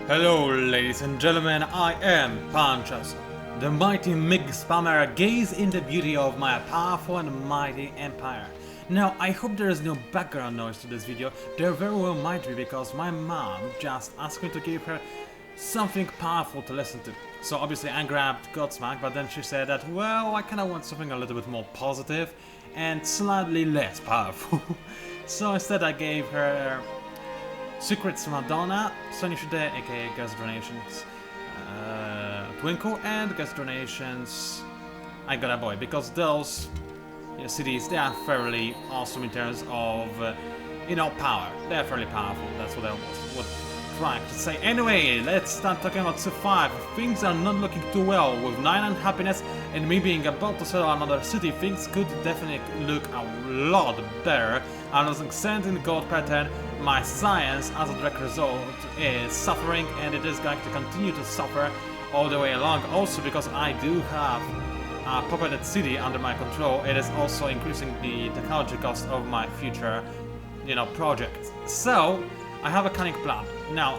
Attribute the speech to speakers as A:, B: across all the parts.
A: Hello ladies and gentlemen, I am PANCZASU. The mighty Mig Spammer gaze in the beauty of my powerful and mighty empire. Now, I hope there is no background noise to this video. There very well might be because my mom just asked me to give her something powerful to listen to. So obviously I grabbed Godsmack, but then she said that, well, I kinda want something a little bit more positive and slightly less powerful. So instead I gave her Secrets Madonna, Sunny Shade, aka Guest Donations, Twinkle, and Guest Donations I Got a Boy, because those cities, they are fairly awesome in terms of, power. They are fairly powerful, that's what I was trying to say. Anyway, let's start talking about C5. Things are not looking too well. With 9 unhappiness and me being about to settle another city, things could definitely look a lot better. I'm losing 17 gold per turn. My science, as a direct result, is suffering, and it is going to continue to suffer all the way along. Also, because I do have a puppeted city under my control, it is also increasing the technology cost of my future, projects. So, I have a cunning plan. Now,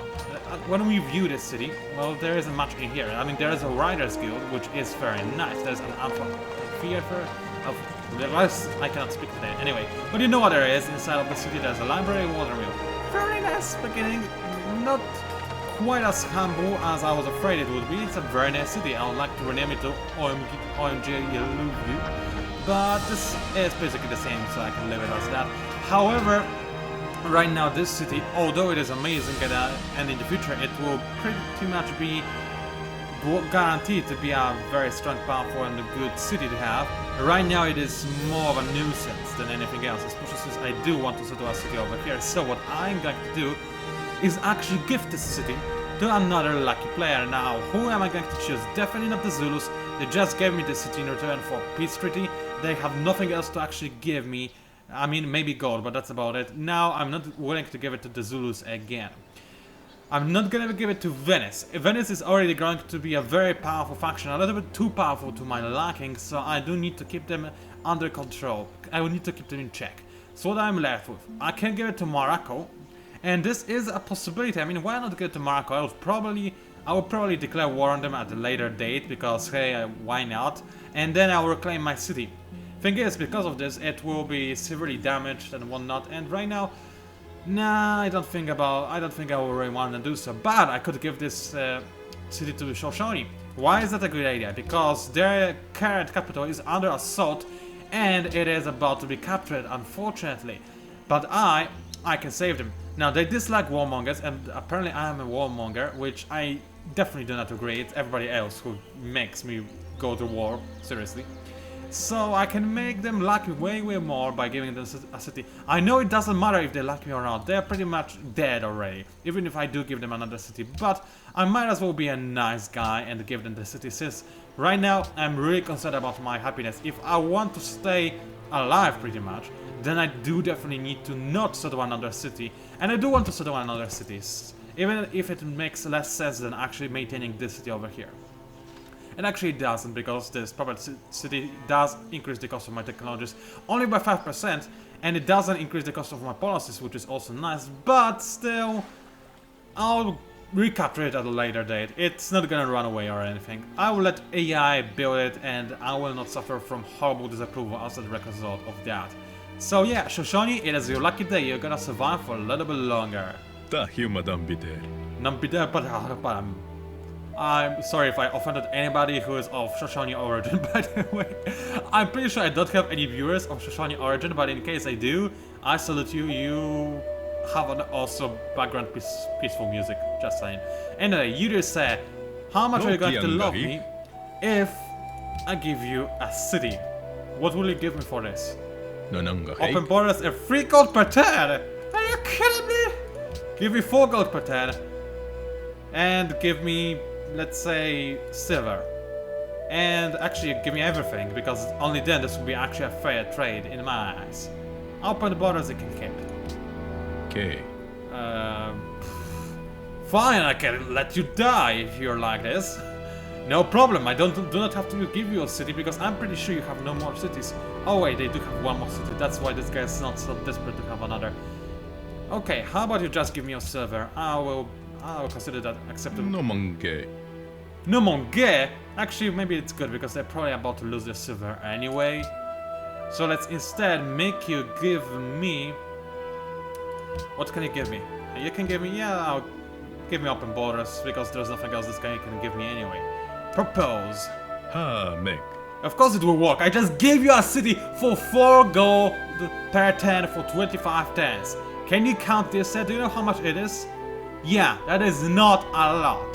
A: when we view this city, well, there isn't much in here. I mean, there is a Riders Guild, which is very nice. There's an amphitheater of the rest I cannot speak today. Anyway, but you know what there is inside of the city. There's a library, water wheel. Very nice beginning. Not quite as humble as I was afraid it would be. It's a very nice city. I would like to rename it to OMG, but this is basically the same, so I can leave it as that. However, right now this city, although it is amazing and in the future it will pretty much be guaranteed to be a very strong, powerful and a good city to have, right now it is more of a nuisance than anything else, especially since I do want to settle a city over here. So what I'm going to do is actually gift this city to another lucky player. Now, who am I going to choose? Definitely not the Zulus. They just gave me the city in return for peace treaty. They have nothing else to actually give me. I mean, maybe gold, but that's about it. Now, I'm not willing to give it to the Zulus again. I'm not gonna give it to Venice. Venice is already going to be a very powerful faction, a little bit too powerful to my liking, so I do need to keep them under control. I will need to keep them in check. So what I'm left with, I can give it to Morocco, and this is a possibility. I mean, why not give it to Morocco? I would probably declare war on them at a later date, because hey, why not? And then I will reclaim my city. Thing is, because of this, it will be severely damaged and whatnot, and right now, nah, I don't think I will really want to do so. But I could give this city to Shoshone. Why is that a good idea? Because their current capital is under assault, and it is about to be captured, unfortunately. But I can save them. Now, they dislike warmongers, and apparently I am a warmonger, which I definitely do not agree. It's everybody else who makes me go to war, seriously. So I can make them like me way more by giving them a city. I know it doesn't matter if they like me or not, they're pretty much dead already, even if I do give them another city, but I might as well be a nice guy and give them the city, since right now I'm really concerned about my happiness. If I want to stay alive pretty much, then I do definitely need to not settle another city, and I do want to settle another cities, even if it makes less sense than actually maintaining this city over here. It actually doesn't, because this proper city does increase the cost of my technologies only by 5%, and it doesn't increase the cost of my policies, which is also nice, but still, I'll recapture it at a later date. It's not gonna run away or anything. I will let AI build it, and I will not suffer from horrible disapproval as a direct result of that. So yeah, Shoshone, it is your lucky day. You're gonna survive for a little bit longer. I'm sorry if I offended anybody who is of Shoshone origin, by the way. I'm pretty sure I don't have any viewers of Shoshone origin, but in case I do, I salute you. You have an awesome background peaceful music, just saying. Anyway, you just said, how much are you going to love me if I give you a city? What will you give me for this? Open borders and 3 gold per turn! Are you kidding me? Give me 4 gold per turn. And give me, let's say, silver. And actually give me everything, because only then this will be actually a fair trade in my eyes. Open the borders and can keep.
B: Okay.
A: Fine, I can let you die if you're like this. No problem, I do not have to give you a city, because I'm pretty sure you have no more cities. Oh wait, they do have one more city, that's why this guy is not so desperate to have another. Okay, how about you just give me your silver? I'll consider that acceptable.
B: No mangue.
A: No monge! Actually, maybe it's good because they're probably about to lose their silver anyway. So let's instead make you give me... What can you give me? You can give me... Yeah, give me open borders because there's nothing else this guy can give me anyway. Propose.
B: Ha, make.
A: Of course it will work. I just gave you a city for 4 gold per 10 for 25 tens. Can you count this? Do you know how much it is? Yeah, that is not a lot.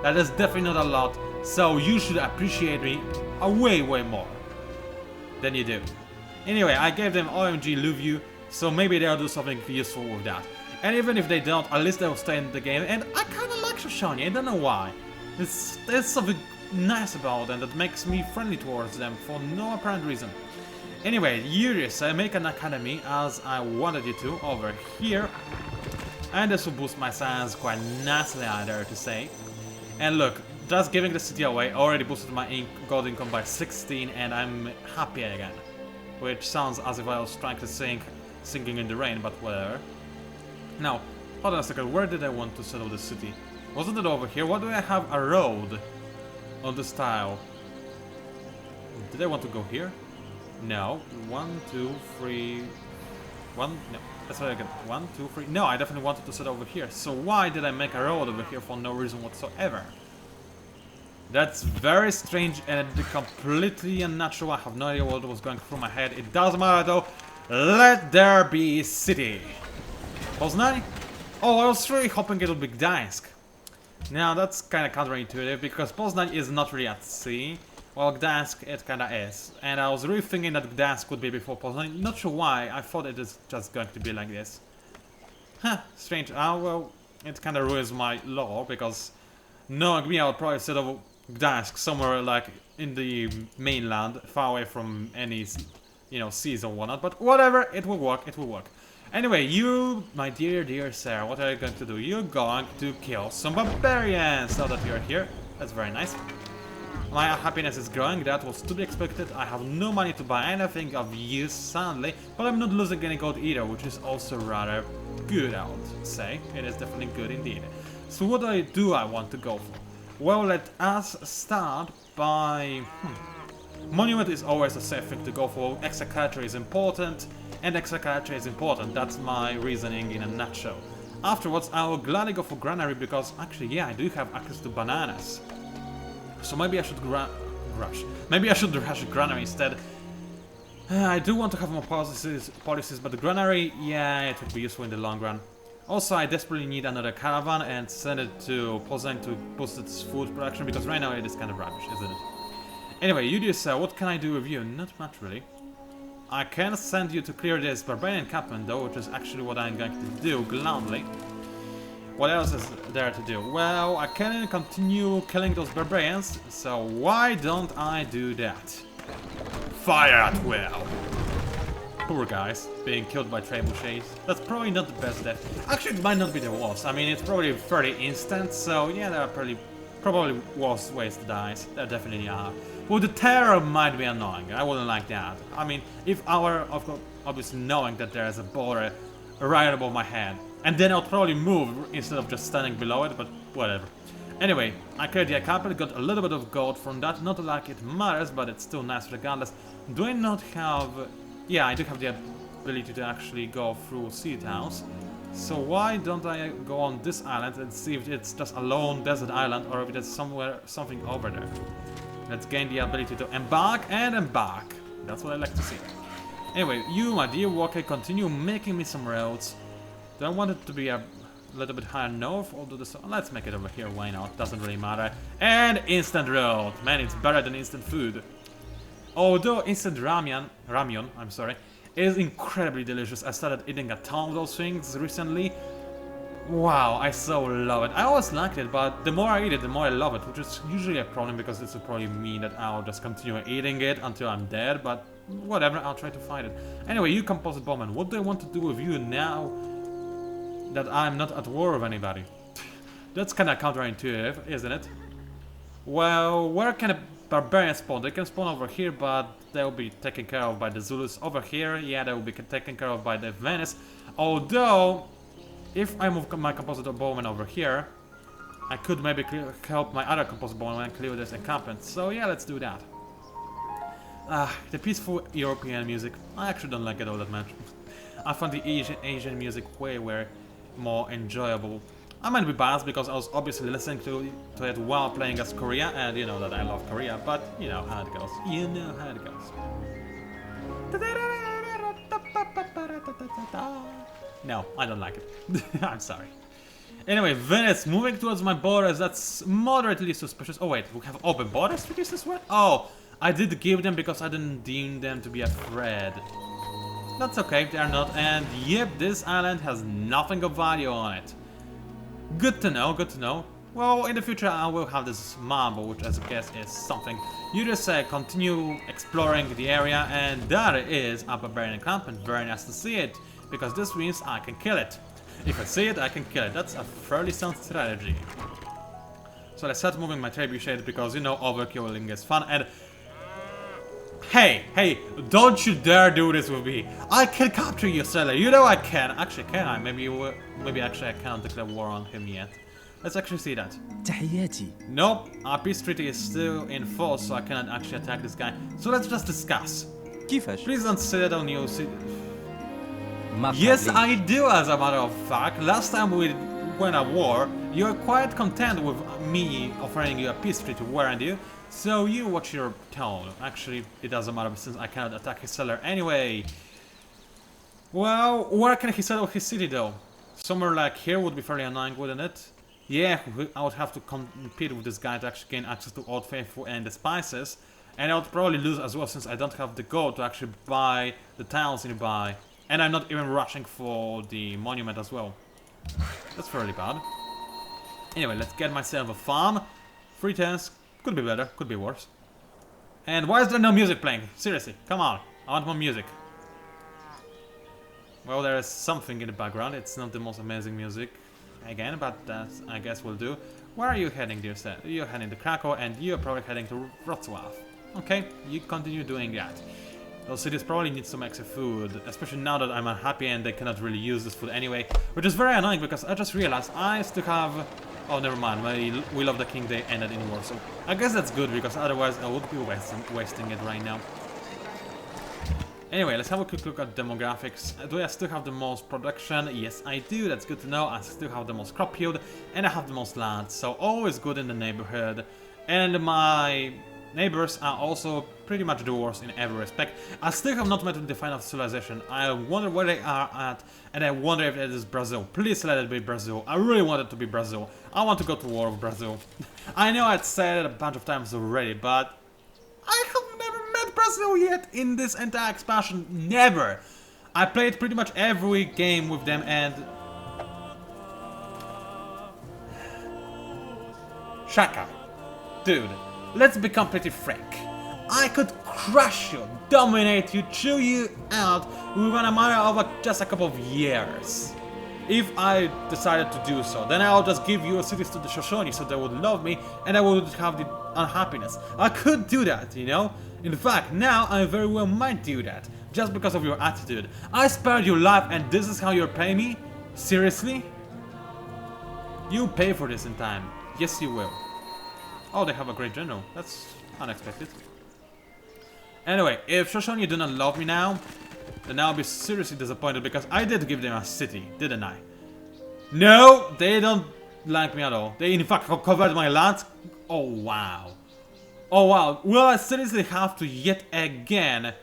A: That is definitely not a lot. So you should appreciate me way more than you do. Anyway, I gave them OMG Luview, so maybe they'll do something useful with that. And even if they don't, at least they'll stay in the game. And I kinda like Shoshone, I don't know why. There's something nice about them that makes me friendly towards them for no apparent reason. Anyway, Urius, I make an academy as I wanted you to over here. And this will boost my science quite nicely, I dare to say. And look, just giving the city away already boosted my gold income by 16 and I'm happy again. Which sounds as if I was trying to sing Singing in the Rain, but whatever. Now, hold on a second, where did I want to settle the city? Wasn't it over here? Why do I have a road on this tile? Did I want to go here? No. 1, 2, 3... 1... No. Let's try again. 1, 2, 3... No, I definitely wanted to set over here. So why did I make a road over here for no reason whatsoever? That's very strange and completely unnatural. I have no idea what was going through my head. It doesn't matter though. Let there be city. Poznań? Oh, I was really hoping it would be Gdańsk. Now that's kind of counterintuitive because Poznań is not really at sea. Well, Gdańsk it kinda is. And I was really thinking that Gdańsk would be before Poznań. Not sure why, I thought it is just going to be like this. Huh, strange. Well, it kinda ruins my lore because knowing me I would probably set up Gdańsk somewhere like in the mainland, far away from any, you know, seas or whatnot. But whatever, it will work, it will work. Anyway, you, my dear sir, what are you going to do? You're going to kill some barbarians now that you're here. That's very nice. My happiness is growing, that was to be expected. I have no money to buy anything of use, sadly, but I'm not losing any gold either, which is also rather good, I would say. It is definitely good indeed. So what do I want to go for? Well, let us start by... Monument is always a safe thing to go for. Exchequer is important, and Exchequer is important. That's my reasoning in a nutshell. Afterwards, I will gladly go for Granary because actually, yeah, I do have access to bananas. So maybe I should rush. Maybe I should rush Granary instead. I do want to have more policies, but the Granary, yeah, it would be useful in the long run. Also, I desperately need another caravan and send it to Poznań to boost its food production because right now it is kind of rubbish, isn't it? Anyway, Julius, what can I do with you? Not much, really. I can send you to clear this barbarian encampment, though, which is actually what I'm going to do gladly. What else is there to do? Well, I can continue killing those barbarians, so why don't I do that? Fire at will! Poor guys, being killed by trebuchets. That's probably not the best death. Actually, it might not be the worst. I mean, it's probably fairly instant, so yeah, there are probably worse ways to die. There definitely are. Well, the terror might be annoying. I wouldn't like that. I mean, if I were, of course, obviously knowing that there is a border right above my head, and then I'll probably move instead of just standing below it, but whatever. Anyway, I cleared the encampment, got a little bit of gold from that. Not like it matters, but it's still nice regardless. Do I not have... Yeah, I do have the ability to actually go through sea towns. So why don't I go on this island and see if it's just a lone desert island or if there's something over there. Let's gain the ability to embark and embark. That's what I like to see. Anyway, you, my dear walker, continue making me some roads. Do I want it to be a little bit higher north or do this? Let's make it over here, why not? Doesn't really matter. And instant road. Man, it's better than instant food. Although instant ramyun, I'm sorry, is incredibly delicious. I started eating a ton of those things recently. Wow, I so love it. I always liked it, but the more I eat it, the more I love it, which is usually a problem because this will probably mean that I'll just continue eating it until I'm dead, but whatever, I'll try to fight it. Anyway, you composite bowman, what do I want to do with you now that I'm not at war with anybody? That's kind of counterintuitive, isn't it? Well, where can a barbarian spawn? They can spawn over here, but they'll be taken care of by the Zulus. Over here, yeah, they will be taken care of by the Venice. Although, if I move my composite bowman over here, I could maybe help my other composable and clear this encampment. So yeah, let's do that. The peaceful European music, I actually don't like it all that much. I found the Asian music way more enjoyable. I might be biased because I was obviously listening to it while playing as Korea, and you know that I love Korea, but you know how it goes. You know how it goes. No, I don't like it. I'm sorry. Anyway, Venice, moving towards my borders, that's moderately suspicious. Oh wait, we have open borders with this as well? Oh, I did give them because I didn't deem them to be a threat. That's okay, they are not, and yep, this island has nothing of value on it. Good to know, good to know. Well, in the future I will have this map, which as I guess is something. You just continue exploring the area, and that is a barbarian encampment. Very nice to see it, because this means I can kill it. If I see it, I can kill it. That's a fairly sound strategy. So let's start moving my trebuchet, because you know overkilling is fun, and Hey, don't you dare do this with me. I can capture you, seller. You know I can. Actually, can I? Maybe actually I cannot declare war on him yet. Let's actually see that.
C: تحياتي.
A: Nope, our peace treaty is still in force, so I cannot actually attack this guy. So let's just discuss.
C: كيفاش؟
A: Please don't say that on you.
C: ما
A: Yes,
C: قبلي.
A: I do, as a matter of fact. Last time we went at war, you were quite content with me offering you a peace treaty, weren't you? So you watch your tone. Actually, it doesn't matter since I cannot attack his seller anyway. Well, where can he settle his city though? Somewhere like here would be fairly annoying, wouldn't it? Yeah, I would have to compete with this guy to actually gain access to Old Faithful and the spices. And I would probably lose as well since I don't have the gold to actually buy the tiles nearby. And I'm not even rushing for the monument as well. That's fairly bad. Anyway, let's get myself a farm. 3 turns. Could be better, could be worse. And why is there no music playing? Seriously, come on. I want more music. Well, there is something in the background. It's not the most amazing music. Again, but that I guess will do. Where are you heading, dear sir? You're heading to Krakow and you're probably heading to Wrocław. Okay, you continue doing that. Those cities probably need some extra food, especially now that I'm unhappy and they cannot really use this food anyway. Which is very annoying because I just realized I still have... Oh, never mind, my Will of the King Day ended in war, so I guess that's good because otherwise I would be wasting it right now. Anyway, let's have a quick look at demographics. Do I still have the most production? Yes, I do. That's good to know. I still have the most crop yield and I have the most land, so always good in the neighborhood. And my neighbors are also pretty much the worst in every respect. I still have not met the final civilization. I wonder where they are at, and I wonder if it is Brazil. Please let it be Brazil. I really want it to be Brazil. I want to go to war with Brazil. I know I'd said it a bunch of times already, but I have never met Brazil yet in this entire expansion. Never. I played pretty much every game with them, and Shaka, dude, let's be completely frank. I could crush you, dominate you, chew you out within a matter of just a couple of years. If I decided to do so, then I'll just give your cities to the Shoshone so they would love me and I would have the unhappiness. I could do that, you know? In fact, now I very well might do that, just because of your attitude. I spared your life and this is how you're paying me? Seriously? You'll pay for this in time. Yes, you will. Oh, they have a great general. That's unexpected. Anyway, if Shoshone do not love me now, then I'll be seriously disappointed because I did give them a city, didn't I? No, they don't like me at all. They in fact covered my land. Oh wow. Oh wow. Will I seriously have to yet again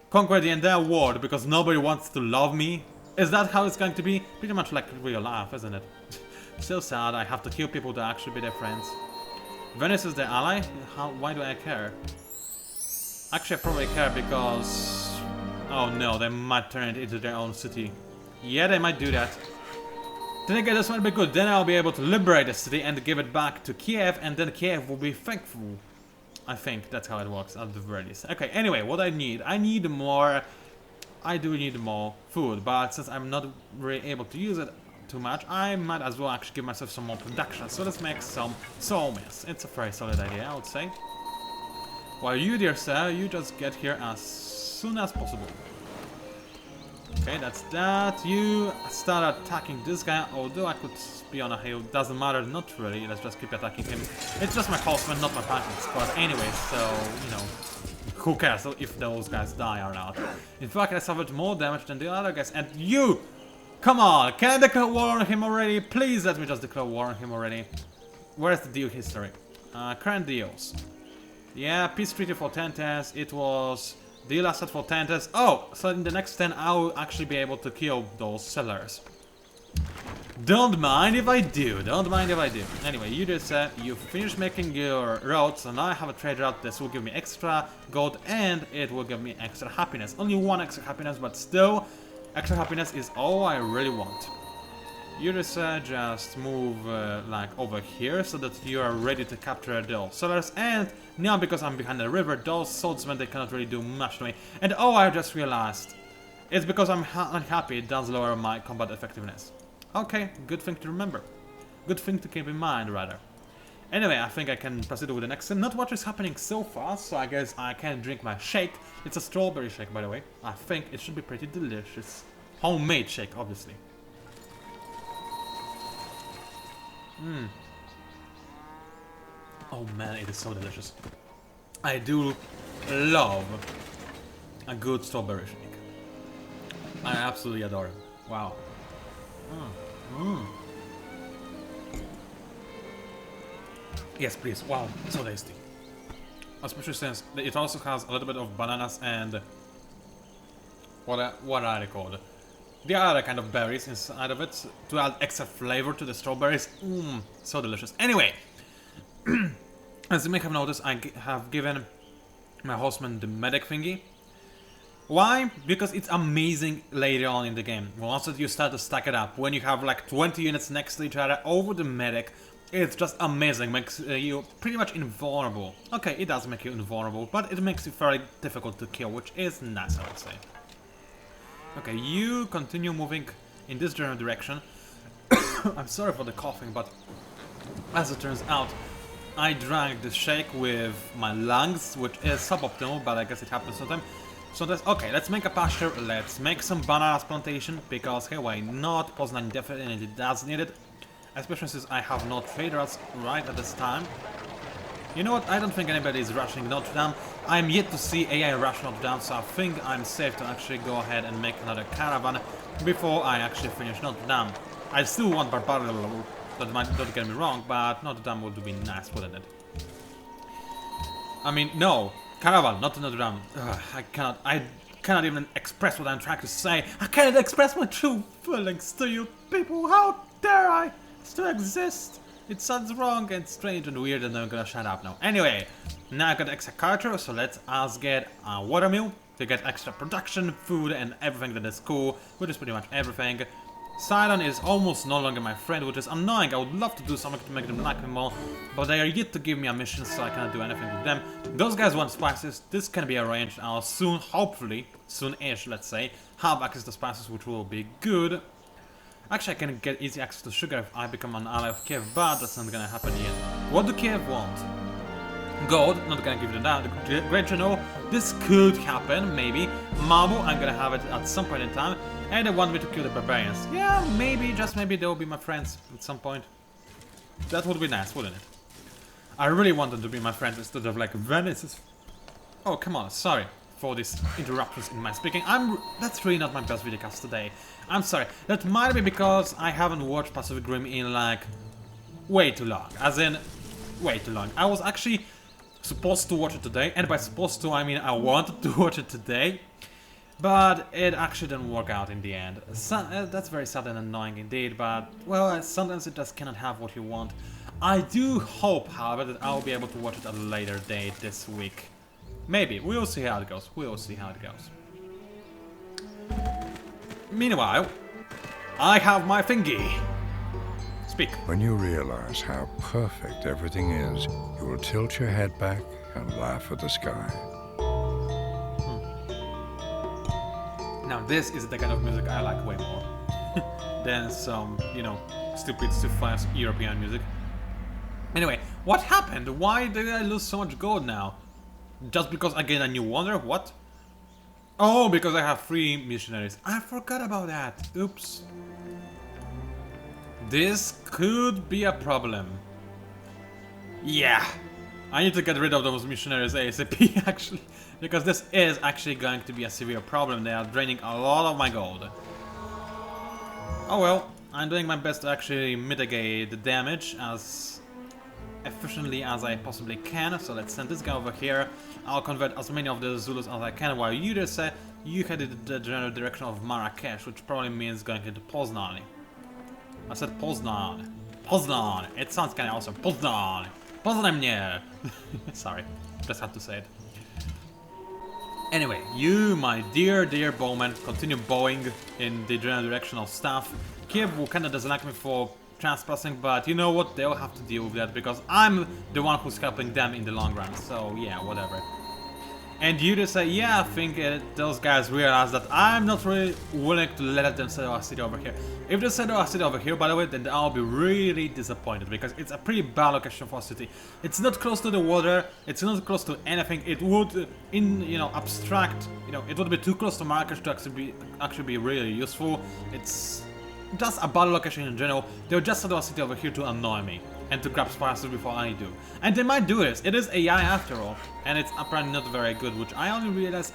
A: conquer the entire world because nobody wants to love me? Is that how it's going to be? Pretty much like real life, isn't it? So sad, I have to kill people to actually be their friends. Venice is their ally? Why do I care? Actually, I probably care because... Oh no, they might turn it into their own city. Yeah, they might do that. Then again, this might be good. Then I'll be able to liberate the city and give it back to Kiev, and then Kiev will be thankful. I think that's how it works at the very least. Okay, anyway, what I need more... I do need more food, but since I'm not really able to use it too much, I might as well actually give myself some more production. So let's make some sawmills. It's a very solid idea, I would say. While you, dear sir, you just get here as soon as possible. Okay, that's that. You start attacking this guy, although I could be on a hill. Doesn't matter, not really. Let's just keep attacking him. It's just my horseman, not my punching squad anyway, so, you know, who cares if those guys die or not. In fact, I suffered more damage than the other guys. And you! Come on! Can I declare war on him already? Please let me just declare war on him already. Where's the deal history? Current deals. Yeah, peace treaty for 10 tests. It was deal asset for 10 tests. Oh, so in the next 10 I will actually be able to kill those sellers. Don't mind if I do. Don't mind if I do. Anyway, you just said you finished making your roads, and I have a trade route. This will give me extra gold, and it will give me extra happiness. Only one extra happiness, but still, extra happiness is all I really want. You just move like over here so that you are ready to capture those sellers. And now because I'm behind the river, those swordsmen, they cannot really do much to me. And oh, I just realized, it's because I'm unhappy. It does lower my combat effectiveness. Okay, good thing to remember. Good thing to keep in mind, rather. Anyway, I think I can proceed with the next scene. Not much is happening so far, so I guess I can drink my shake. It's a strawberry shake, by the way. I think it should be pretty delicious. Homemade shake, obviously. Oh man, it is so delicious. I do love a good strawberry shake. I absolutely adore it. Wow. Yes, please. Wow, so tasty. Especially since it also has a little bit of bananas and what are they called? The other kind of berries inside of it to add extra flavor to the strawberries. So delicious. Anyway, as you may have noticed, I have given my horseman the medic thingy. Why? Because it's amazing later on in the game. Once that you start to stack it up, when you have like 20 units next to each other over the medic, it's just amazing. Makes you pretty much invulnerable. Okay, it does make you invulnerable, but it makes you very difficult to kill, which is nice, I would say. Okay, you continue moving in this general direction. I'm sorry for the coughing, but as it turns out, I drank the shake with my lungs, which is suboptimal, but I guess it happens sometimes. So that's okay, let's make a pasture, let's make some bananas plantation, because hey, why not? Poznan definitely does need it, especially since I have no traders right at this time. You know what, I don't think anybody is rushing Notre Dame. I'm yet to see AI rush Notre Dame, so I think I'm safe to actually go ahead and make another caravan before I actually finish Notre Dame. I still want Barbarian, don't get me wrong, but Notre Dame would be nice, wouldn't it? I mean, no. Caravan, not Notre Dame. Ugh, I cannot even express what I'm trying to say. I cannot express my true feelings to you people. How dare I still exist? It sounds wrong and strange and weird, and I'm gonna shut up now. Anyway, now I got extra culture, so let's us get a watermill to get extra production, food, and everything that is cool, which is pretty much everything. Sidon is almost no longer my friend, which is annoying. I would love to do something to make them like me more, but they are yet to give me a mission, so I cannot do anything with them. Those guys want spices. This can be arranged. I'll soon, hopefully, soon-ish, let's say, have access to spices, which will be good. Actually, I can get easy access to sugar if I become an ally of Kiev, but that's not gonna happen yet. What do Kiev want? Gold, not gonna give them that. The Great General, this could happen, maybe. Marble, I'm gonna have it at some point in time. And they want me to kill the barbarians. Yeah, maybe, just maybe they will be my friends at some point. That would be nice, wouldn't it? I really want them to be my friends instead of like Venice. Oh, come on, sorry for these interruptions in my speaking. That's really not my best videocast today. I'm sorry. That might be because I haven't watched Pacific Rim in like way too long. As in, way too long. I was actually supposed to watch it today, and by supposed to I mean I wanted to watch it today. But it actually didn't work out in the end. That's very sad and annoying indeed, but, well, sometimes it just cannot have what you want. I do hope, however, that I'll be able to watch it at a later date this week. Maybe. We'll see how it goes. We'll see how it goes. Meanwhile, I have my thingy. Speak.
D: When you realize how perfect everything is, you will tilt your head back and laugh at the sky.
A: Now this is the kind of music I like way more than some, you know, stupid, fast European music. Anyway, what happened? Why did I lose so much gold now? Just because I gained a new wonder? What? Oh, because I have 3 missionaries. I forgot about that. Oops. This could be a problem. Yeah. I need to get rid of those missionaries ASAP, actually. Because this is actually going to be a severe problem. They are draining a lot of my gold. Oh well, I'm doing my best to actually mitigate the damage as efficiently as I possibly can. So let's send this guy over here. I'll convert as many of the Zulus as I can, while you just say you head in the general direction of Marrakesh, which probably means going into Poznan. I said Poznan. Poznan. It sounds kind of awesome. Poznan. Poznan mnie. Sorry, just had to say it. Anyway, you, my dear bowman, continue bowing in the general direction of stuff. Kiev kinda doesn't like me for trespassing, but you know what? They'll have to deal with that because I'm the one who's helping them in the long run. So yeah, whatever. And you just say, yeah, I think those guys realize that I'm not really willing to let them settle a city over here. If they settle a city over here, by the way, then I'll be really disappointed because it's a pretty bad location for a city. It's not close to the water, it's not close to anything. It would, abstract, it would be too close to Marrakesh to actually be really useful. It's just a bad location in general. They'll just settle a city over here to annoy me and to grab spices before I do. And they might do this. It is AI after all, and it's apparently not very good, which I only realized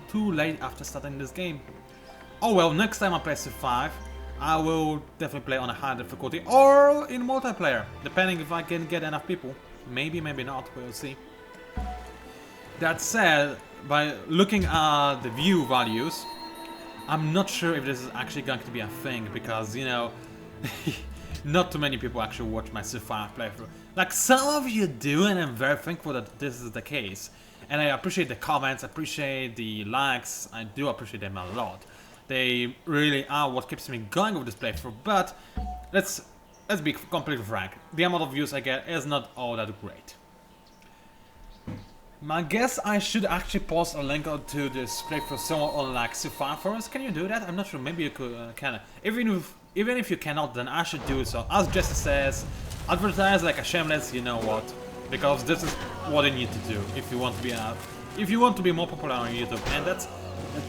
A: too late after starting this game. Oh well, next time I play Civ, I will definitely play on a higher difficulty or in multiplayer, depending if I can get enough people. Maybe, maybe not, we'll see. That said, by looking at the view values, I'm not sure if this is actually going to be a thing, because, not too many people actually watch my Civ 5 playthrough. Like, some of you do, and I'm very thankful that this is the case. And I appreciate the comments, appreciate the likes, I do appreciate them a lot. They really are what keeps me going with this playthrough, but let's be completely frank. The amount of views I get is not all that great. I guess I should actually post a link to this playthrough somewhere on like Civ 5 forums. Can you do that? I'm not sure, maybe you could, can. Even if you cannot, then I should do so. As Jesse says, advertise like a shameless, you know what? Because this is what you need to do if you want to be more popular on YouTube, and that's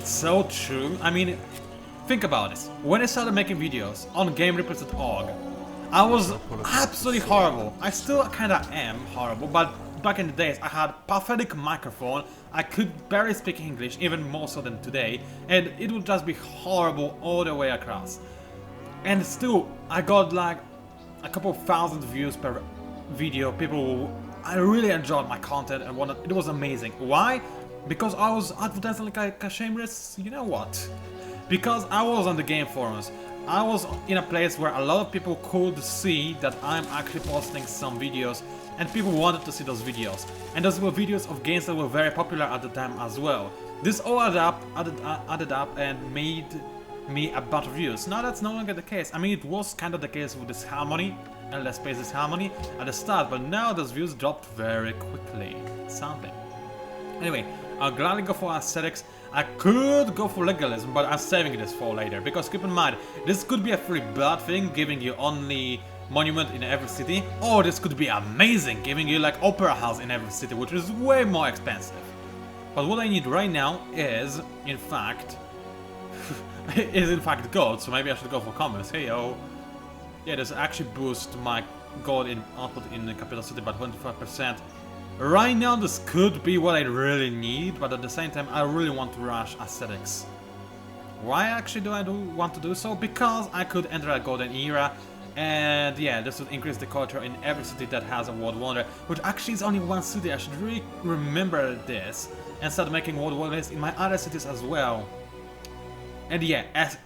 A: so true. I mean, think about this. When I started making videos on GameReports.org, I was absolutely horrible. I still kinda am horrible, but back in the days I had pathetic microphone, I could barely speak English, even more so than today, and it would just be horrible all the way across. And still, I got like a couple thousand views per video. I really enjoyed my content and whatnot. It was amazing. Why? Because I was advertising like a shameless, you know what? Because I was on the game forums. I was in a place where a lot of people could see that I'm actually posting some videos, and people wanted to see those videos. And those were videos of games that were very popular at the time as well. This all added up and made me a bunch of views. Now that's no longer the case. I mean, it was kind of the case with this Harmony, Let's Play this Harmony at the start, but now those views dropped very quickly. Something. Anyway, I'll gladly go for aesthetics. I could go for legalism, but I'm saving this for later, because keep in mind, this could be a pretty bad thing, giving you only monument in every city, or this could be amazing, giving you like opera house in every city, which is way more expensive. But what I need right now is, in fact, gold, so maybe I should go for commerce. Hey yo. Yeah, this actually boosts my gold in output in the capital city by 25%. Right now this could be what I really need, but at the same time I really want to rush aesthetics. Why actually do I want to do so? Because I could enter a golden era, and yeah, this would increase the culture in every city that has a world wonder, which actually is only one city. I should really remember this and start making world wonders in my other cities as well. And yeah,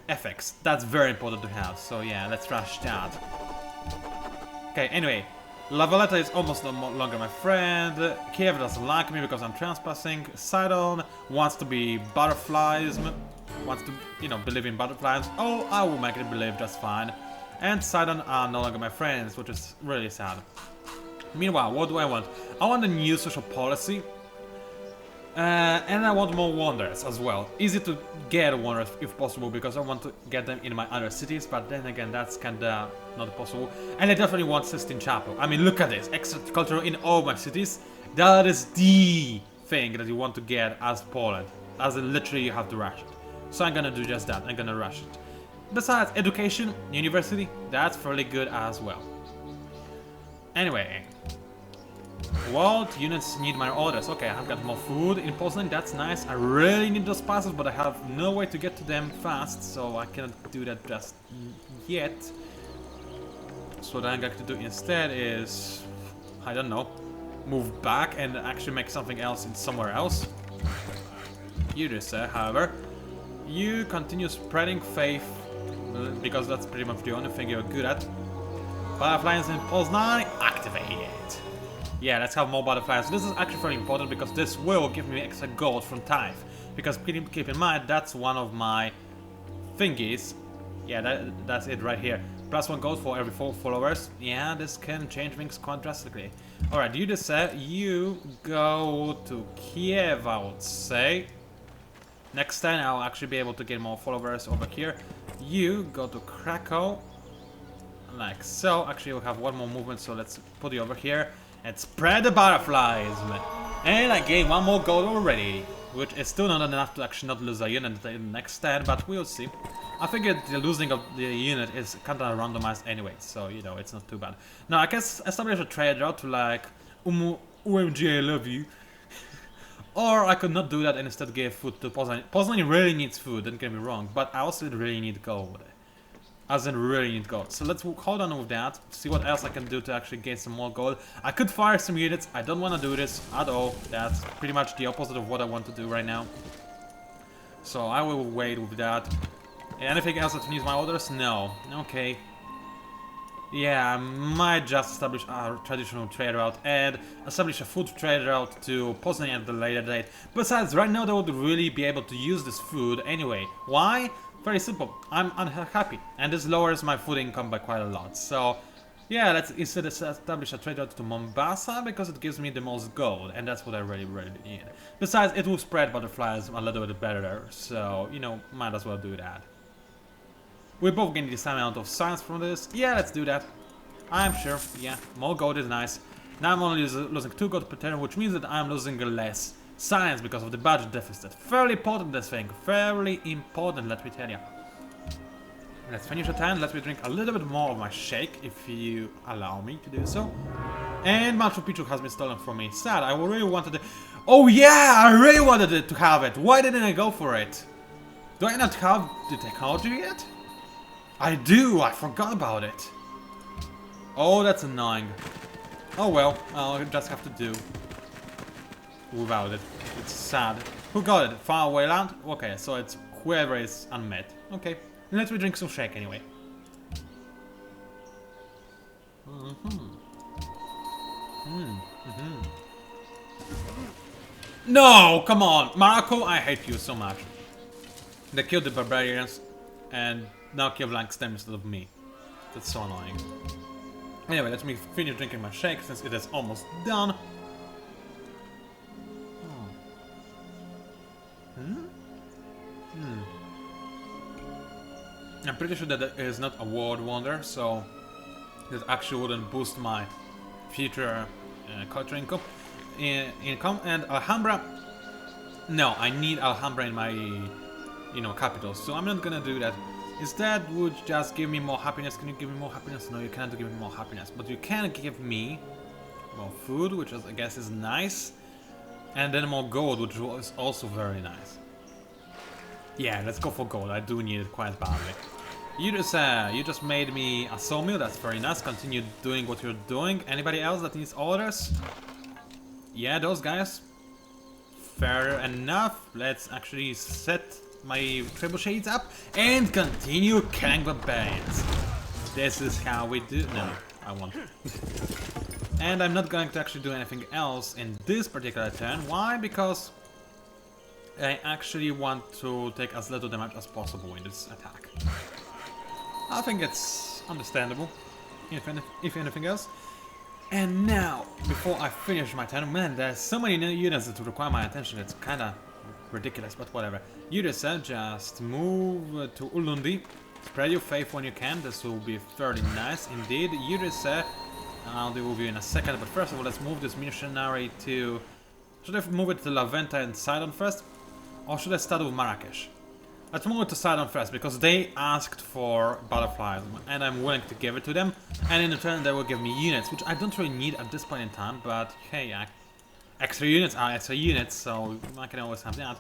A: FX, that's very important to have, so yeah, let's rush that. Okay, anyway, Lavaletta is almost no longer my friend, Kiev doesn't like me because I'm trespassing, Sidon wants to be butterflies, wants to, believe in butterflies. Oh, I will make it believe just fine. And Sidon are no longer my friends, which is really sad. Meanwhile, what do I want? I want a new social policy. And I want more wonders as well. Easy to get wonders if possible, because I want to get them in my other cities, but then again that's kinda not possible. And I definitely want Sistine Chapel. I mean, look at this, extra culture in all my cities. That is the thing that you want to get as Poland. as in literally you have to rush it. So I'm gonna do just that, I'm gonna rush it. Besides, education, university, that's fairly good as well. Anyway, what units need my orders? Okay, I've got more food in Poznan, that's nice. I really need those passes, but I have no way to get to them fast, so I cannot do that just yet. So what I'm going to do instead is, I don't know, move back and actually make something else in somewhere else. You just say, however, you continue spreading faith, because that's pretty much the only thing you're good at. Butterflies in Poznan, activated. Yeah, let's have more butterflies. This is actually very important because this will give me extra gold from tithe. Because keep in mind, that's one of my thingies. Yeah, that's it right here. +1 gold for every 4 followers. Yeah, this can change things quite drastically. Alright, you just said you go to Kiev, I would say. Next time I'll actually be able to get more followers over here. You go to Krakow. Like so. Actually, we'll have one more movement, so let's put you over here. And spread the butterflies, man. And I gained 1 more gold already. Which is still not enough to actually not lose a unit in the next stand, but we'll see. I figured the losing of the unit is kind of randomized anyway, so you know, it's not too bad. Now I can establish a trade route to like, OMG, I love you. Or I could not do that and instead give food to Poznan. Poznan really needs food, don't get me wrong, but I also really need gold. As in really need gold. So let's hold on with that, see what else I can do to actually gain some more gold. I could fire some units, I don't want to do this at all. That's pretty much the opposite of what I want to do right now. So I will wait with that. Anything else that needs my orders? No. Okay. Yeah, I might just establish a traditional trade route and establish a food trade route to Poznan at a later date. Besides, right now they would really be able to use this food anyway. Why? Very simple. I'm unhappy, and this lowers my food income by quite a lot. So, yeah, let's instead establish a trade route to Mombasa because it gives me the most gold, and that's what I really need. Besides, it will spread butterflies a little bit better, so, you know, might as well do that. We both gain the same amount of science from this. Yeah, let's do that. I'm sure. Yeah, more gold is nice. Now I'm only losing 2 gold per turn, which means that I'm losing less science because of the budget deficit. Fairly important, this thing. Fairly important, let me tell you. Let's finish the turn. Let me drink a little bit more of my shake, if you allow me to do so. And Machu Picchu has been stolen from me. Sad, I really wanted it. Oh yeah, I really wanted it to have it. Why didn't I go for it? Do I not have the technology yet? I do, I forgot about it. Oh, that's annoying. Oh well, I'll just have to do without it. It's sad. Who got it? Far away land? Okay, so it's whoever is unmet. Okay, let me drink some shake anyway. No, come on, Morocco, I hate you so much. They killed the barbarians and now kill blanks them instead of me. That's so annoying. Anyway, let me finish drinking my shake since it is almost done. I'm pretty sure that it is not a world wonder, so that actually wouldn't boost my future culture income. And Alhambra, no, I need Alhambra in my, you know, capital, so I'm not gonna do that. Instead, would just give me more happiness. Can you give me more happiness? No, you cannot give me more happiness, but you can give me more food, which is, I guess is nice, and then more gold, which is also very nice. Yeah, let's go for gold. I do need it quite badly. You just made me a sawmill. That's very nice. Continue doing what you're doing. Anybody else that needs orders? Yeah, those guys. Fair enough. Let's actually set my trebuchets up and continue killing barbarians. This is how we do. No, I won't. And I'm not going to actually do anything else in this particular turn. Why? Because I actually want to take as little damage as possible in this attack. I think it's understandable, if anything else. And now, before I finish my turn, man, there's so many new units that require my attention, it's kinda ridiculous, but whatever. You just move to Ulundi, spread your faith when you can, this will be fairly nice indeed. You I'll deal with you in a second, but first of all, let's move this missionary to... Should I move it to La Venta and Sidon first? Or should I start with Marrakesh? Let's move to Sidon first, because they asked for butterflies, and I'm willing to give it to them. And in return, they will give me units, which I don't really need at this point in time, but hey, extra units are extra units, so I can always have that.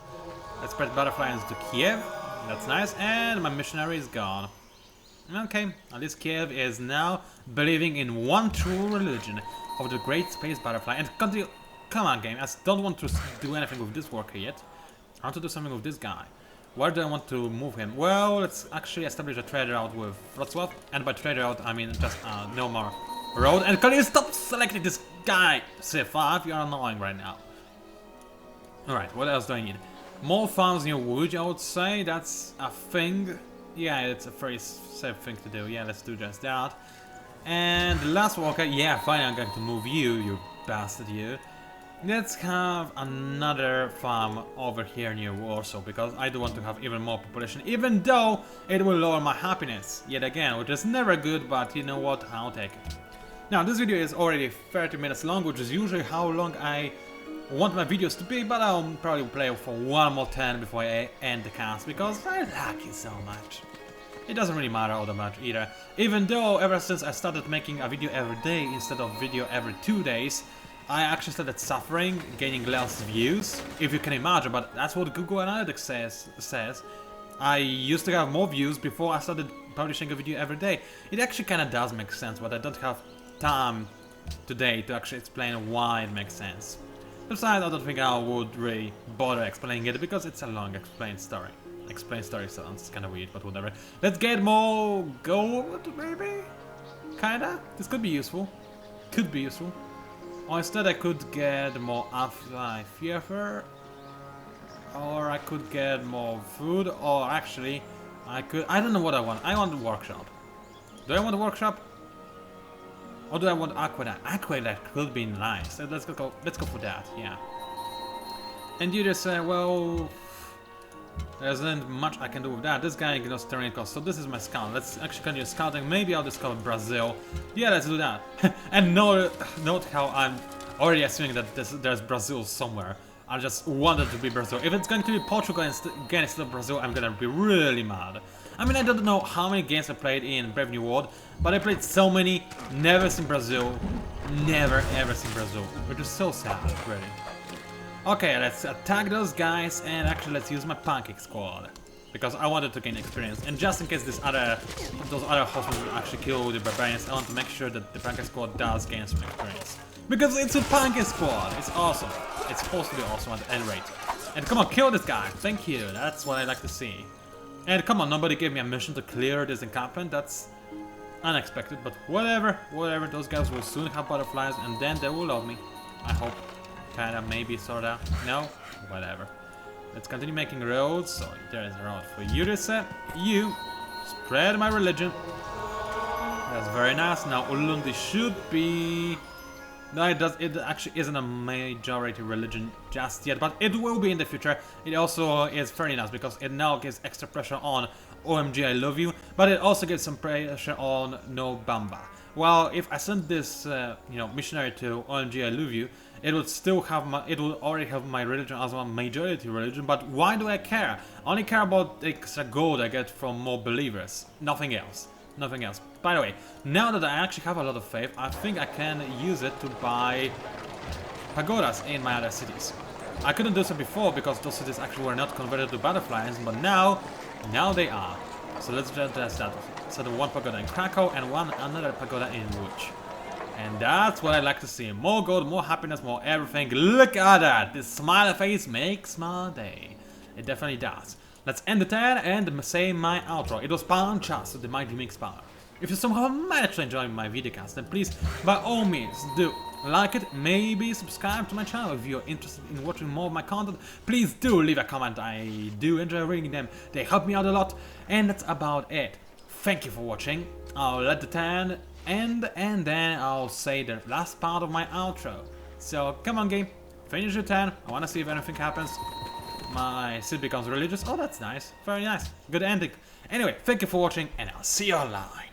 A: Let's spread butterflies to Kiev. That's nice, and my missionary is gone. Okay, at least Kiev is now believing in one true religion of the great space butterfly. And continue. Come on, game. I don't want to do anything with this worker yet. I want to do something with this guy. Where do I want to move him? Well, let's actually establish a trade route with Wrocław. And by trade route, I mean just no more road. And can you stop selecting this guy? C5, you're annoying right now. Alright, what else do I need? More farms near Łódź, I would say. That's a thing. Yeah, it's a very safe thing to do. Yeah, let's do just that. And the last worker, yeah, finally I'm going to move you, you bastard, you. Let's have another farm over here near Warsaw, because I do want to have even more population, even though it will lower my happiness, yet again, which is never good, but you know what, I'll take it. Now, this video is already 30 minutes long, which is usually how long I want my videos to be, but I'll probably play for one more 10 before I end the cast, because I like you so much. It doesn't really matter all that much either, even though ever since I started making a video every day instead of video every 2 days, I actually started suffering, gaining less views, if you can imagine, but that's what Google Analytics says. I used to have more views before I started publishing a video every day. It actually kinda does make sense, but I don't have time today to actually explain why it makes sense. Besides, I don't think I would really bother explaining it, because it's a long explained story. Explained story sounds kinda weird, but whatever. Let's get more gold, maybe? Kinda? This could be useful. Could be useful. Or instead I could get more Fever, or I could get more food, or actually I don't know what I want. I want a workshop. Do I want a workshop? Or do I want Aqueduct? Aqueduct could be nice. Let's go for that, yeah. And you just say, well, there isn't much I can do with that. This guy ignores terrain cost, so this is my scout. Let's actually continue scouting. Maybe I'll discover Brazil. Yeah, let's do that. And note how I'm already assuming that there's Brazil somewhere. I just want it to be Brazil. If it's going to be Portugal again instead of Brazil, I'm gonna be really mad. I mean, I don't know how many games I played in Brave New World, but I played so many, never seen Brazil, never ever seen Brazil, which is so sad, really. Okay, let's attack those guys, and actually let's use my pancake squad, because I wanted to gain experience, and just in case those other horsemen will actually kill the barbarians, I want to make sure that the pancake squad does gain some experience. Because it's a pancake squad, it's awesome. It's supposed to be awesome at any rate. And come on, kill this guy, thank you, that's what I like to see. And come on, nobody gave me a mission to clear this encampment, that's unexpected, but whatever, those guys will soon have butterflies, and then they will love me, I hope. Kinda, maybe, sorta, no, whatever. Let's continue making roads, so there is a road for you to set. You, spread my religion. That's very nice. Now Ulundi should be... No, it actually isn't a majority religion just yet, but it will be in the future. It also is very nice, because it now gives extra pressure on OMG I love you, but it also gives some pressure on No Bamba. Well, if I send this, missionary to OMG I love you, it would still have it will already have my religion as a majority religion, but why do I care? I only care about the extra gold I get from more believers. Nothing else. Nothing else. By the way, now that I actually have a lot of faith, I think I can use it to buy pagodas in my other cities. I couldn't do so before because those cities actually were not converted to butterflies, but now they are. So let's just test that. So the one pagoda in Krakow and another pagoda in Łódź. And that's what I like to see. More gold, more happiness, more everything. Look at that! This smiley face makes my day. It definitely does. Let's end the 10 and say my outro. It was PANCZASU, the mighty mix power. If you somehow managed to enjoy my videocast, then please, by all means, do like it, maybe subscribe to my channel if you're interested in watching more of my content. Please do leave a comment, I do enjoy reading them, they help me out a lot, and that's about it. Thank you for watching, I'll let the 10 end, and then I'll say the last part of my outro. So, come on game, finish your 10, I wanna see if anything happens. My Sid becomes religious, oh that's nice, very nice, good ending. Anyway, thank you for watching, and I'll see you online.